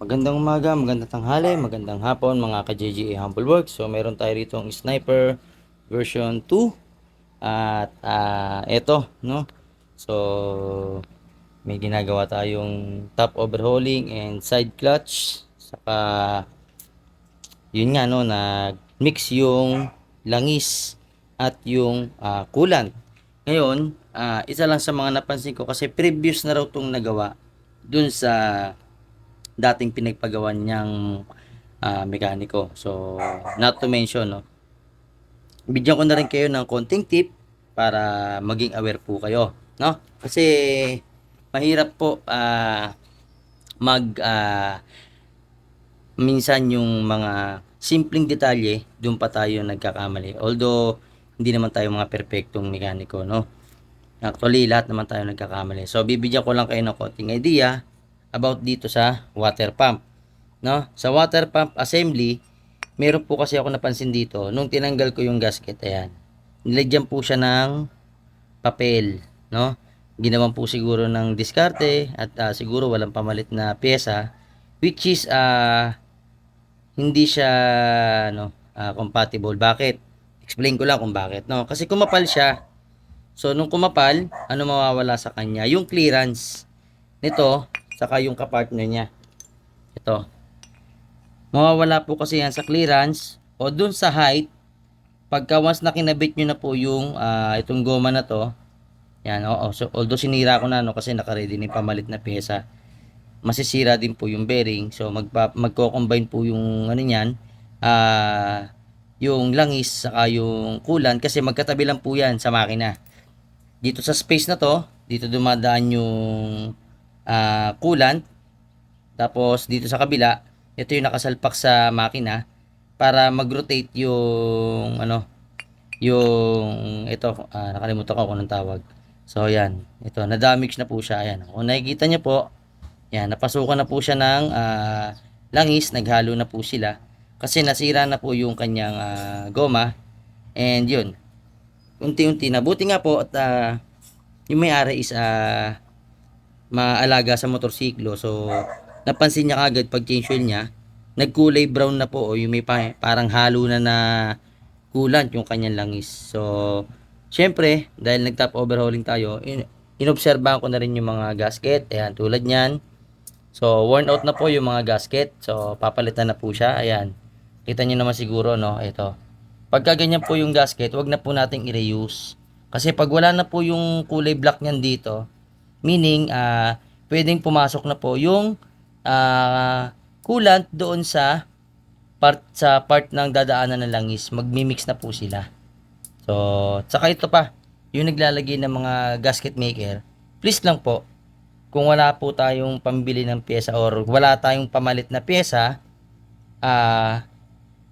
Magandang umaga, magandang tanghali, magandang hapon mga ka-JGA Humble Works. So meron tayo rito ang Sniper version 2 at eto, no. So may ginagawa tayong top overhauling and side clutch. Saka yun nga, no, nag-mix yung langis at yung coolant. Ngayon, isa lang sa mga napansin ko kasi previous na raw tong nagawa dun sa dating pinagpagawan niyang mekaniko. So, not to mention, no, bigyan ko na rin kayo ng konting tip para maging aware po kayo, no? Kasi mahirap po mag minsan yung mga simpleng detalye, doon pa tayo nagkakamali. Although hindi naman tayo mga perpektong mekaniko, no? Actually, lahat naman tayo nagkakamali. So, bibigyan ko lang kayo ng konting idea about dito sa water pump, no? Sa water pump assembly, meron po kasi ako napansin dito, nung tinanggal ko yung gasket, ayan, nilagyan po siya ng papel, no? Ginawan po siguro ng diskarte at siguro walang pamalit na pyesa, which is hindi siya, no, compatible. Bakit? Explain ko lang kung bakit, no? Kasi kumapal siya. So, nung kumapal, ano mawawala sa kanya? Yung clearance nito, saka yung kapartner niya. Ito. Mawawala po kasi yan sa clearance o dun sa height. Pagka once na kinabit nyo na po yung itong goma na to, yan, oo. So, although sinira ko na, no, kasi naka-ready na yung pamalit na pyesa, masisira din po yung bearing. So, magko-combine po yung ano niyan, yung langis saka yung coolant kasi magkatabi lang po yan sa makina. Dito sa space na to, dito dumadaan yung coolant. Tapos dito sa kabila, ito yung nakasalpak sa makina para mag-rotate yung ano, yung ito, nakalimutan ko kung anong tawag. So yan, ito na-damage na po siya. Ayan, kung nakikita niyo po, yan, napasukan na po siya ng langis, naghalo na po sila kasi nasira na po yung kanyang goma. And yun, unti-unti na. Buti nga po at yung may-ari is maalaga sa motorsiklo. So, napansin niya kagad pag change oil niya, nagkulay brown na po o yung may parang halo na coolant yung kanyang langis. So, syempre, dahil nag-top overhauling tayo, inobserbahan ko na rin yung mga gasket. Ayan, tulad niyan. So, worn out na po yung mga gasket. So, papalitan na po siya. Ayan. Kita niyo naman siguro, no? Ito. Pagka ganyan po yung gasket, wag na po nating i-reuse. Kasi pag wala na po yung kulay black niyan dito, meaning, pwedeng pumasok na po yung coolant doon sa part ng dadaanan ng langis. Magmi-mix na po sila. So, saka ito pa, yung naglalagay ng mga gasket maker, please lang po, kung wala po tayong pambili ng pyesa or wala tayong pamalit na pyesa,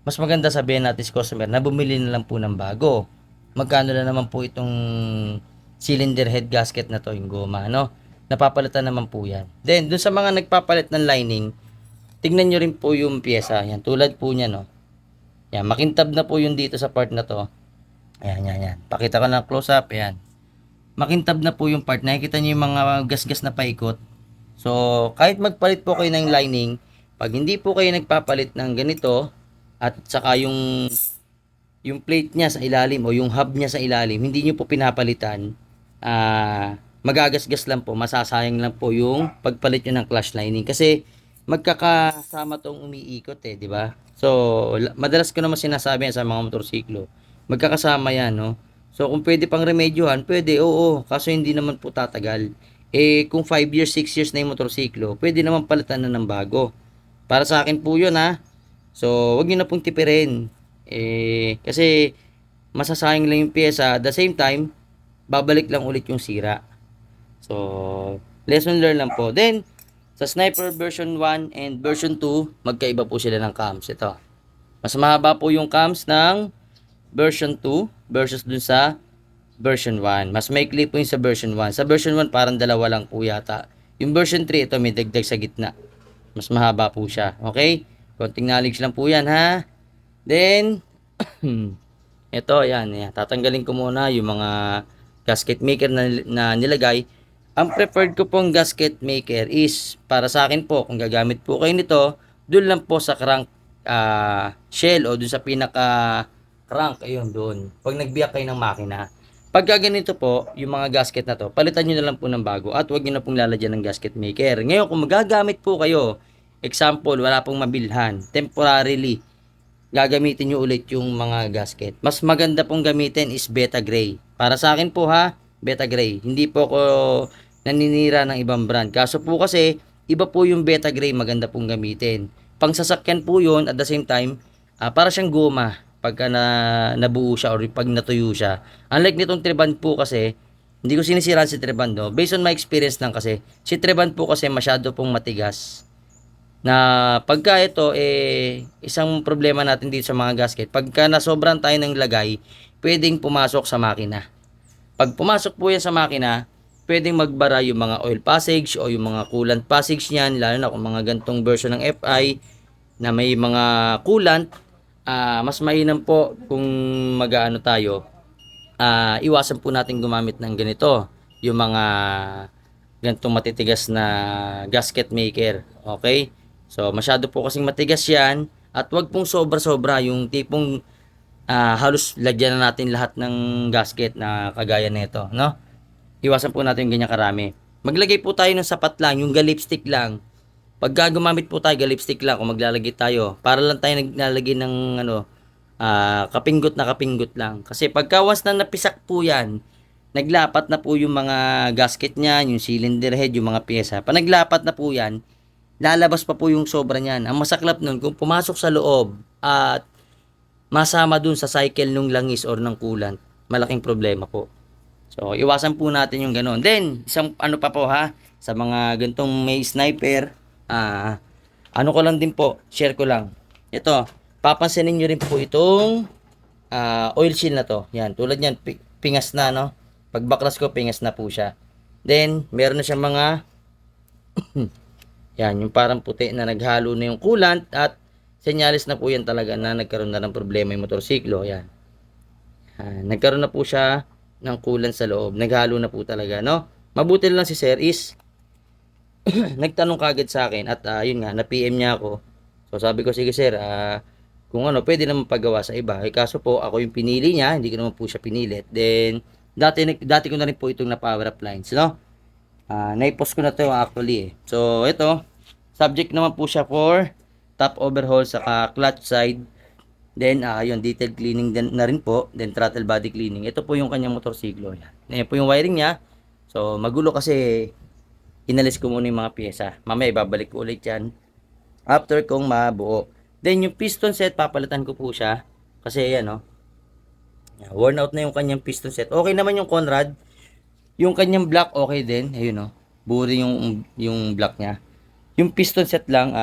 mas maganda sabihin natin sa customer na bumili na lang po ng bago. Magkano na naman po itong cylinder head gasket na to, yung goma, no? Napapalitan naman po yan. Then, dun sa mga nagpapalit ng lining, tingnan nyo rin po yung pyesa. Yan, tulad po niya, no? Yan, makintab na po yung dito sa part na to. Ayan, yan, yan. Pakita ko na close up, ayan. Makintab na po yung part. Nakikita nyo yung mga gas-gas na paikot. So, kahit magpalit po kayo ng lining, pag hindi po kayo nagpapalit ng ganito, at saka yung plate niya sa ilalim o yung hub niya sa ilalim, hindi niyo po pinapalitan, magagasgas lang po, masasayang lang po yung pagpalit niyo ng clutch lining kasi magkakasama tong umiikot di ba? So, madalas ko naman sinasabi yan sa mga motorsiklo, magkakasama yan, no? So, kung pwede pang remedyohan, pwede, oo, kaso hindi naman po tatagal. Kung 5 years, 6 years na yung motorsiklo, pwede naman palitan na ng bago. Para sa akin po yun, ha? So, wag niyo na pong tipirin. Kasi masasayang lang yung pyesa. At the same time, babalik lang ulit yung sira. So, lesson learned lang po. Then, sa Sniper version 1 and version 2, magkaiba po sila ng cams. Ito. Mas mahaba po yung cams ng version 2 versus dun sa version 1. Mas maikli po yung sa version 1. Sa version 1, parang dalawa lang po yata. Yung version 3, ito may dagdag sa gitna. Mas mahaba po siya. Okay? Konting knowledge lang po yan, ha? Then, ito, yan. Tatanggalin ko muna yung mga gasket maker na nilagay. Ang preferred ko pong gasket maker is, para sa akin po, kung gagamit po kayo nito, doon lang po sa crank shell o doon sa pinaka crank, ayun doon. Pag nagbiyak kayo ng makina. Pagka ganito po, yung mga gasket na to, palitan nyo na lang po ng bago at huwag nyo na pong lalagyan ng gasket maker. Ngayon, kung magagamit po kayo, example, wala pong mabilhan, temporarily, gagamitin nyo ulit yung mga gasket. Mas maganda pong gamitin is Beta Gray. Para sa akin po ha, Beta Gray. Hindi po ako naninira ng ibang brand. Kaso po kasi, iba po yung Beta Gray maganda pong gamitin. Pang sasakyan po yun, at the same time, para siyang goma pagka nabuo siya or pag natuyo siya. Unlike nitong Treban po kasi, hindi ko sinisiraan si Treban, no? Based on my experience lang kasi, si Treban po kasi masyado pong matigas na pagka ito isang problema natin dito sa mga gasket, pagka nasobran tayo ng lagay, pwedeng pumasok sa makina. Pag pumasok po yan sa makina, pwedeng magbara yung mga oil passage o yung mga coolant passage niyan, lalo na kung mga gantong version ng FI na may mga coolant. Mas mainam po kung mag-aano tayo, iwasan po natin gumamit ng ganito, yung mga gantong matitigas na gasket maker. Okay? So, masyado po kasing matigas yan. At wag pong sobra-sobra yung tipong halos lagyan na natin lahat ng gasket na kagaya nito, no? Iwasan po natin yung ganyan karami. Maglagay po tayo ng sapat lang, yung galipstick lang. Pagka gumamit po tayo, galipstick lang kung maglalagay tayo. Para lang tayo naglalagay ng kapinggot lang. Kasi pagka once na napisak po yan, naglapat na po yung mga gasket niyan, yung cylinder head, yung mga pyesa. Pag naglapat na po yan, lalabas pa po yung sobra niyan. Ang masaklap nun, kung pumasok sa loob at masama dun sa cycle nung langis or ng coolant, malaking problema po. So, iwasan po natin yung ganon. Then, isang ano pa po ha, sa mga gantong may sniper, ano ko lang din po, share ko lang. Ito, papansinin nyo rin po itong oil seal na to. Yan, tulad yan, pingas na, no? Pag baklas ko, pingas na po siya. Then, meron na siyang mga yan, yung parang puti na naghalo na yung coolant at senyalis na po yan talaga na nagkaroon na ng problema yung motorsiklo. Yan. Nagkaroon na po siya ng coolant sa loob. Naghalo na po talaga, no? Mabuti lang si Sir is nagtanong kagad sa akin at yun nga, na-PM niya ako. So sabi ko, sige Sir, kung ano, pwede naman pagawa sa iba. Kaso po, ako yung pinili niya, hindi ko naman po siya pinilit. Then, dati ko na rin po itong na-power up lines, no? Naipost ko na to actually. So, ito, subject naman po siya for top overhaul sa clutch side. Then, yung detail cleaning din na rin po. Then, throttle body cleaning. Ito po yung kanyang motorsiklo. Yan po yung wiring niya. So, magulo kasi inalis ko muna yung mga pyesa. Mamaya, ibabalik ko ulit yan after kong mabuo. Then, yung piston set, papalitan ko po siya. Kasi, yan, no? Worn out na yung kanyang piston set. Okay naman yung Conrad. Yung kanyang block, okay din. Ayun, no? Buri yung block niya. Yung piston set lang,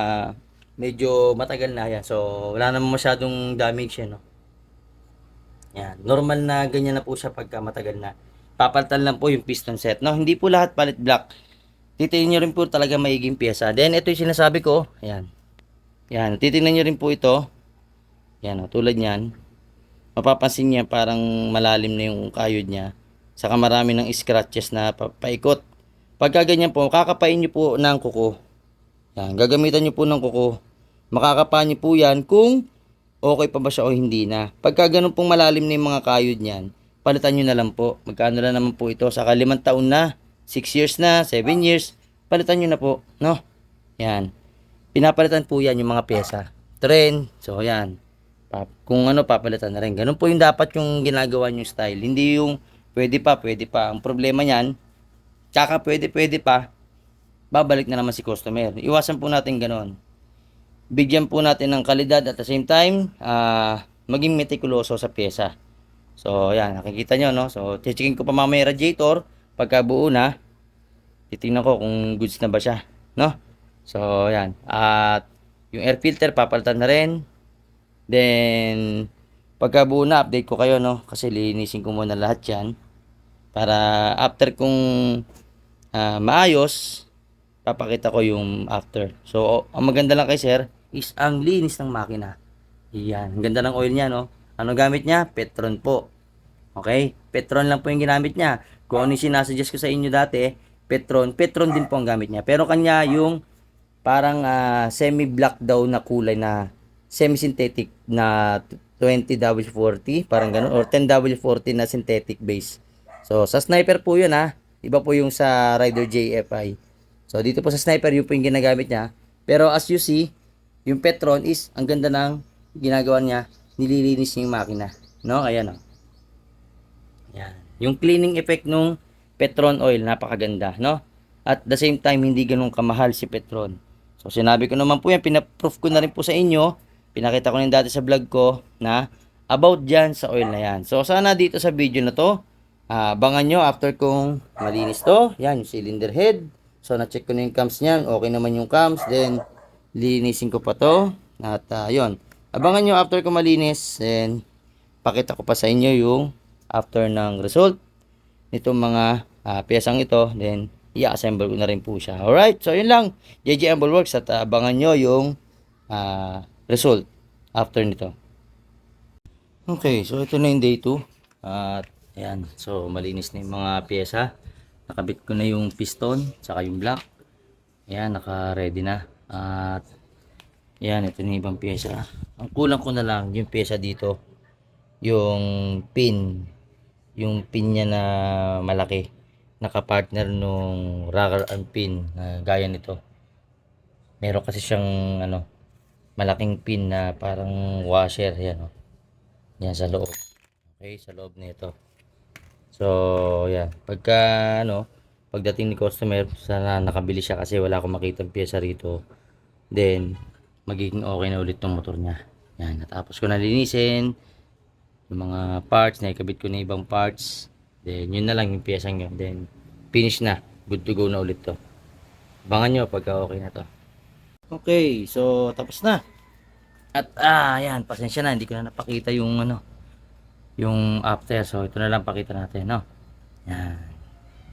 medyo matagal na yan. So, wala naman masyadong damage yan, no? Yan. Normal na ganyan na po siya pagka matagal na. Papalitan lang po yung piston set. No, hindi po lahat palit block. Titingnan nyo rin po talaga maiging pyesa. Then, ito yung sinasabi ko. Ayan. Yan. Titingnan nyo rin po ito. Yan, no? Tulad yan. Mapapansin niya parang malalim na yung kayod niya. Saka marami ng scratches na paikot. Pagka ganyan po, kakapain nyo po ng kuko. Yan. Gagamitan nyo po ng kuko. Makakapa nyo po yan kung okay pa ba siya o hindi na. Pagka ganun pong malalim na yung mga kayod niyan, palitan nyo na lang po. Magkano lang naman po ito. Saka 5 taon na, 6 years na, 7 years, palitan nyo na po. No? Yan. Pinapalitan po yan yung mga pyesa. Trend. So, yan. Kung ano, papalitan na rin. Ganun po yung dapat yung ginagawa nyo style. Hindi yung pwede pa, pwede pa. Ang problema niyan, tsaka pwede pa, babalik na naman si customer. Iwasan po natin ganun. Bigyan po natin ng kalidad at the same time, maging metikuloso sa pyesa. So, yan, nakikita nyo, no? So, checkin ko pa mamaya radiator. Pagka buo na, titingnan ko kung goods na ba siya, no? So, yan. At, yung air filter, papalitan na rin. Then, pagka buo na, update ko kayo, no? Kasi linisin ko muna lahat yan. Para, after kung maayos, papakita ko yung after. So, ang maganda lang kay Sir, is ang linis ng makina. Yan. Ang ganda ng oil niya, no? Ano gamit niya? Petron po. Okay? Petron lang po yung ginamit niya. Kung ano yung sinasuggest ko sa inyo dati, Petron. Petron din po ang gamit niya. Pero kanya yung parang semi-black daw na kulay na semi-synthetic na 20W40, parang ganun, or 10W40 na synthetic base. So, sa sniper po yun ha. Iba po yung sa Rider JFI. So, dito po sa sniper, yun po yung ginagamit niya. Pero as you see, yung Petron is, ang ganda ng ginagawa niya, nililinis niya yung makina. No? Ayan o. Yan. Yung cleaning effect nung Petron oil, napakaganda, no? At the same time, hindi ganun kamahal si Petron. So, sinabi ko naman po yan, pinaproof ko na rin po sa inyo. Pinakita ko na dati sa vlog ko na about dyan sa oil na yan. So, sana dito sa video na to, abangan nyo after kong malinis to. Yan, yung cylinder head. So, na-check ko na yung cams niyan. Okay naman yung cams. Then, linisin ko pa to. At, yun. Abangan nyo after ko malinis. Then, pakita ko pa sa inyo yung after ng result nitong mga piyesang ito. Then, i-assemble ko na rin po siya. Alright, so yun lang. JJ Amble Works at abangan nyo yung result after nito. Okay, so ito na yung day 2. At ayan, so malinis na yung mga piyesa. Nakabit ko na yung piston, saka yung block. Ayan, naka-ready na. At ayan, ito na yung ibang piyesa. Ang kulang ko na lang yung piyesa dito. Yung pin. Yung pin niya na malaki. Nakapartner nung rocker arm pin na gaya nito. Meron kasi siyang malaking pin na parang washer. Yan o. Yan sa loob. Okay, sa loob nito. So, yan. Pagdating ni customer, sana nakabili siya kasi wala akong makitang pyesa rito. Then, magiging okay na ulit ng motor niya. Yan. Natapos ko na linisin yung mga parts. Naikabit ko na ibang parts. Then, yun na lang yung pyesang yun. Then, finish na. Good to go na ulit to. Abangan nyo pagka okay na to. Okay, so tapos na. At ayan, pasensya na, hindi ko na napakita yung yung after. So ito na lang pakita natin, no. Yan.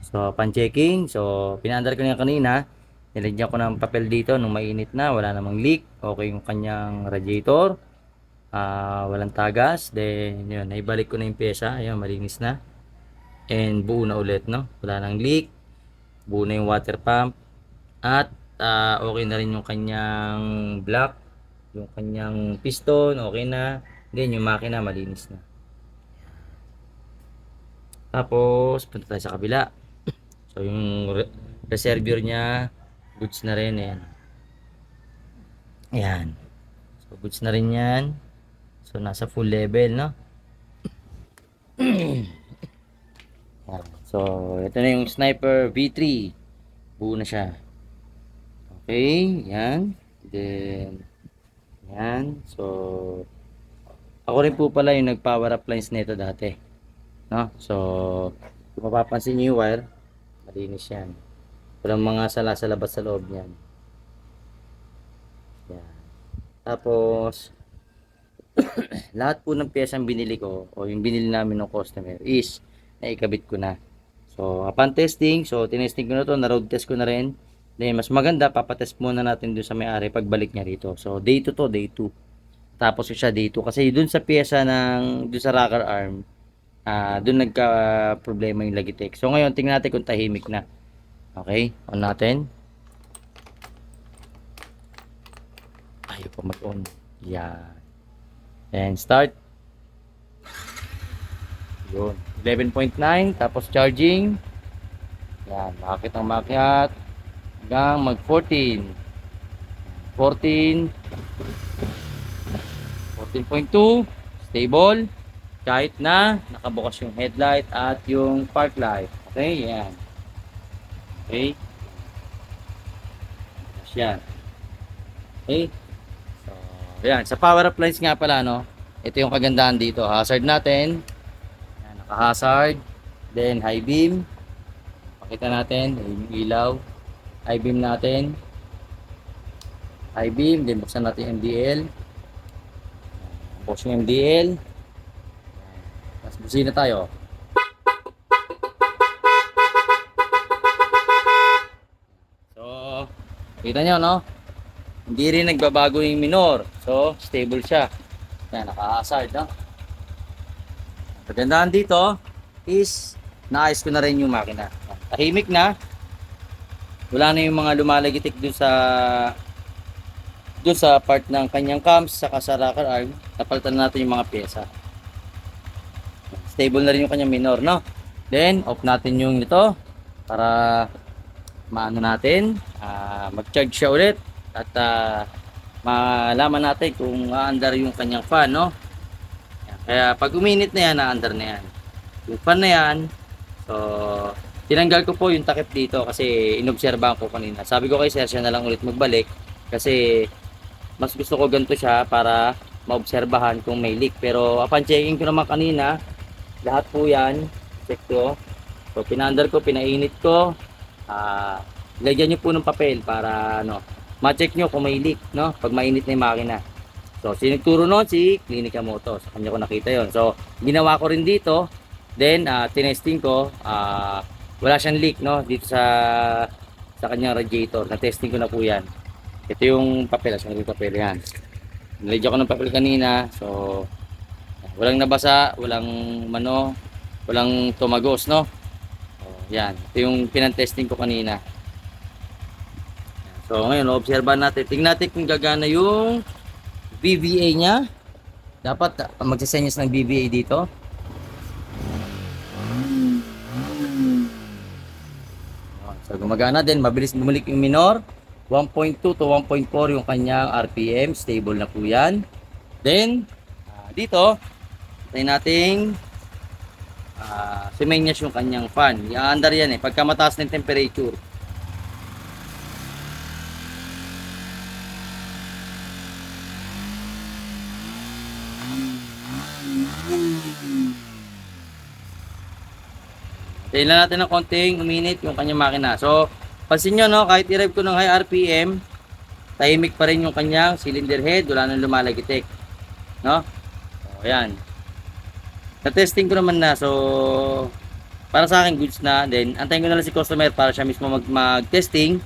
So pan-checking, so pinaandar ko na kanina. Nilagyan ko ng papel dito nung mainit na, wala namang leak. Okay yung kanyang radiator. Walang tagas. Then yun, naibalik ko na yung pyesa. Ayun, malinis na. And buo na ulit, no. Wala nang leak. Buo na yung water pump. At okay na rin yung kanyang block, yung kanyang piston, okay na. Then yung makina malinis na. Tapos punta tayo sa kabila. So yung reservoir niya, goods na rin. Ayan. Ayan. So goods na rin yan. So nasa full level, no. So ito na yung Sniper V3. Buo na siya. Okay, yan. Then, yan. So, ako rin po pala yung nag-power up lines nito dati. No? So, kung mapapansin nyo yung wire, malinis yan. Walang mga sala sa labas sa loob niyan. Yan. Tapos, lahat po ng piyesang binili ko, o yung binili namin ng customer, is naikabit ko na. So, upon testing, so, tinesting ko na to, na-road test ko na rin. Then, mas maganda, papatest muna natin dun sa may-ari pagbalik niya rito. So, day 2 to, day 2. Tapos siya day 2. Kasi dun sa pyesa dun sa rocker arm, dun nagka-problema yung Logitech. So, ngayon, tingnan natin kung tahimik na. Okay, on natin. Ayaw pa mag-on. Yan. And start. Yun. 11.9. Tapos charging. Yan. Makakit ang makyat. Hanggang mag 14. 14. 14.2. Stable. Kahit na nakabukas yung headlight at yung park light. Okay, yan. Okay. Yan. Okay. So, yan. Sa power up lines nga pala, no. Ito yung kagandahan dito. Hazard natin. Yan, naka-hazard. Then high beam. Pakita natin yung ilaw. High beam natin. High beam. Then buksan natin yung MDL. Buksan yung MDL. Tapos busina tayo. So, kita nyo, no? Hindi rin nagbabago yung minor. So, stable siya. Yan, naka-hazard, no? Kagandahan dito is naayos ko na rin yung makina. Tahimik na. Wala na yung mga lumalagitik dun sa part ng kanyang cams saka sa rocker arm. Napalitan na natin yung mga pyesa. Stable na rin yung kanyang minor, no? Then off natin yung ito para maano natin, mag-charge siya ulit at malaman natin kung aandar yung kanyang fan, no? Kaya pag uminit na yan, naandar na yan. Yung fan na yan, so tinanggal ko po yung takip dito kasi inobserbahan ko kanina. Sabi ko kay sir, siya na lang ulit magbalik kasi mas gusto ko ganito siya para maobserbahan kung may leak. Pero upon checking ko naman kanina, lahat po yan, check ko. So pinandar ko, pinainit ko. Lagyan nyo po ng papel para ma-check nyo kung may leak, no? Pag mainit na yung makina. So, sinigturo nun si Clinica Moto. Sa kanya ko nakita yon. So, ginawa ko rin dito. Then, tinesting ko. Wala siyang leak, no? Dito sa kanyang radiator. Na-testing ko na po yan. Ito yung papel. Asan yung papel yan? Nilagyan ko ng papel kanina. So, walang nabasa. Walang walang tumagos, no? So, yan. Ito yung pinantesting ko kanina. So, ngayon, obserbahan natin. Tingnan natin kung gagana yung VVA niya. Dapat magsisenyas ng VVA dito. So gumagana din, mabilis bumalik yung minor. 1.2 to 1.4 yung kanyang RPM, stable na po yan. Then dito tayo nating simenyas yung kanyang fan. Iaandar yan pagka mataas ng temperature. Kailan natin ng konting uminit yung kanyang makina. So, pansin nyo, no, kahit i-rev ko ng high RPM, tahimik pa rin yung kanyang cylinder head, wala nang lumalagitik. No? So, ayan. Na-testing ko naman na. So, para sa akin, goods na. Then, antayin ko na lang si customer para siya mismo mag-testing.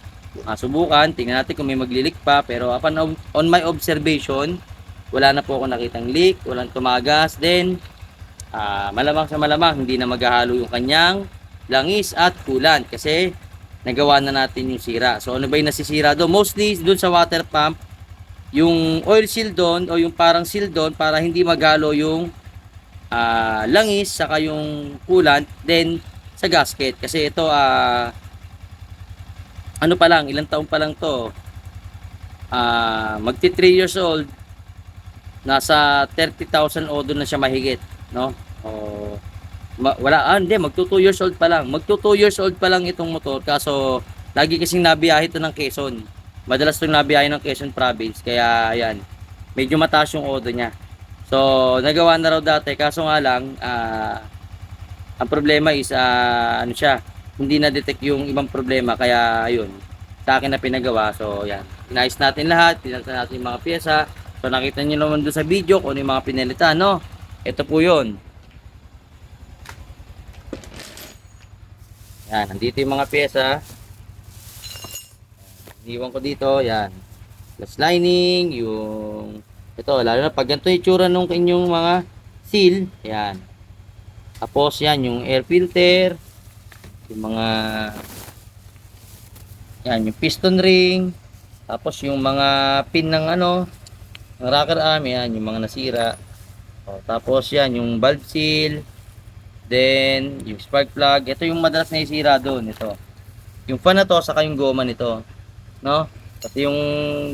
Subukan. Tingnan natin kung may maglilik pa. Pero, on my observation, wala na po ako nakitang leak, walang tumagas. Then, malamang sa malamang hindi na maghahalo yung kanyang langis at coolant kasi nagawa na natin yung sira. So ano ba yung nasisira doon? Mostly doon sa water pump, yung oil seal doon o yung parang seal doon para hindi maghalo yung langis saka yung coolant. Then sa gasket kasi ito ano pa lang, ilang taon pa lang to, magti 3 years old, nasa 30,000 odo na siya mahigit, no? Hindi, magto 2 years old pa lang. Magto 2 years old pa lang itong motor kaso lagi kasing nabiyahe ito ng Quezon. Madalas itong nabiyahe ng Quezon province kaya ayan, medyo mataas yung odo niya. So, nagawa na raw dati kaso nga lang ang problema is ano siya, hindi na detect yung ibang problema kaya ayun, sa akin na pinagawa. So, ayan, inayos natin lahat, pinalitan natin yung mga pyesa. So, nakita niyo naman doon sa video kung ano yung mga pinalitan, no? Ito po yun. Yan, nandito yung mga pyesa. Iniwan ko dito, yan. Plus lining, yung ito, lalo na pag ganito yung itsura nung inyong mga seal, yan. Tapos yan, yung air filter, yung mga yan, yung piston ring, tapos yung mga pin ng ng rocker arm, yan, yung mga nasira. Tapos yan, yung valve seal. Then, yung spark plug. Ito yung madalas na isira doon. Ito. Yung fan na to, saka yung goma nito. No? Pati yung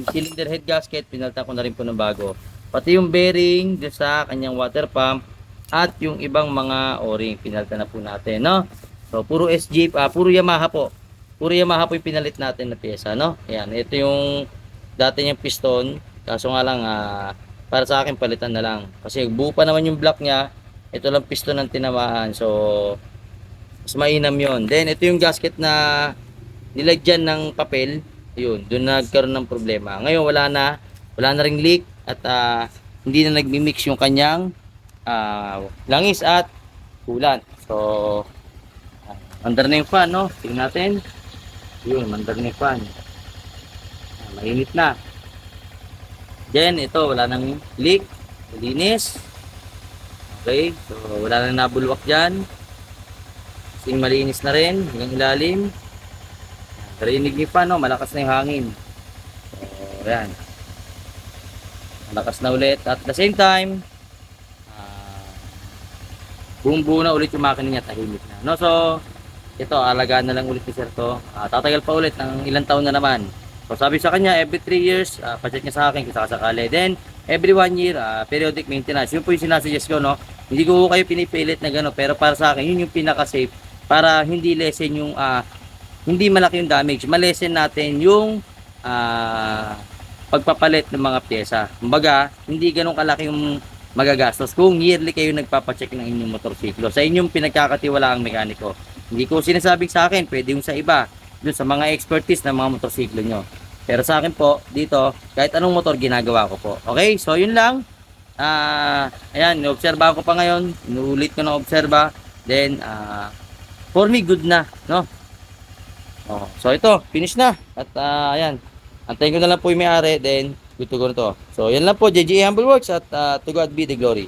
cylinder head gasket, pinalitan ko na rin po ng bago. Pati yung bearing dun sa kanyang water pump. At yung ibang mga o-ring, pinalitan na po natin. No? So, puro SG, puro Yamaha po. Puro Yamaha po yung pinalit natin na pyesa. No? Ayan, ito yung dati niyang piston. Kaso nga lang, para sa akin, palitan na lang. Kasi buo pa naman yung block niya. Ito lang piston ng tinamaan. So, mas mainam yon. Then, ito yung gasket na nilagyan ng papel. Ayun, doon nagkaroon ng problema. Ngayon, wala na ring leak. At hindi na nagmi-mix yung kanyang langis at coolant. So, mandar na yung fan, no? Tingnan natin. Yun, mandar na yung fan. Mainit na. Then, ito, wala nang leak. Malinis. Okay, so wala nang nabulwak dyan. Kasing malinis na rin hanggang ilalim. Narinig niyo pa, no? Malakas na yung hangin. So, yan. Malakas na ulit. At the same time, buong-buo na ulit yung makina niya, tahimik na. No, so, ito, alagaan na lang ulit ni Sir to. Tatagal pa ulit ng ilang taon na naman. So, sabi sa kanya, every 3 years, pa-check niya sa akin kung sakasakali. Then, every 1 year, periodic maintenance. Yun po yung sinasuggest ko, no? Hindi ko kayo pinipilit na gano'n, pero para sa akin, yun yung pinaka-safe para hindi lessen yung, hindi malaki yung damage. Malesen natin yung, pagpapalit ng mga pyesa. Kumbaga, hindi ganun kalaki yung magagastos kung yearly kayo nagpapacheck ng inyong motorsiklo sa inyong pinagkakatiwalaang mekaniko. Hindi ko sinasabing sa akin, pwede yung sa iba, dun sa mga expertise ng mga motorsiklo nyo. Pero sa akin po, dito, kahit anong motor ginagawa ko po. Okay, so yun lang. Ayan, obserbahan ko pa ngayon, inuulit ko na obserba. Then, for me, good na, no? So ito, finish na. At ayan, antayin ko na lang po yung may-ari, then good to go na to. So yan lang po, JGA Humble Works at to God be the glory.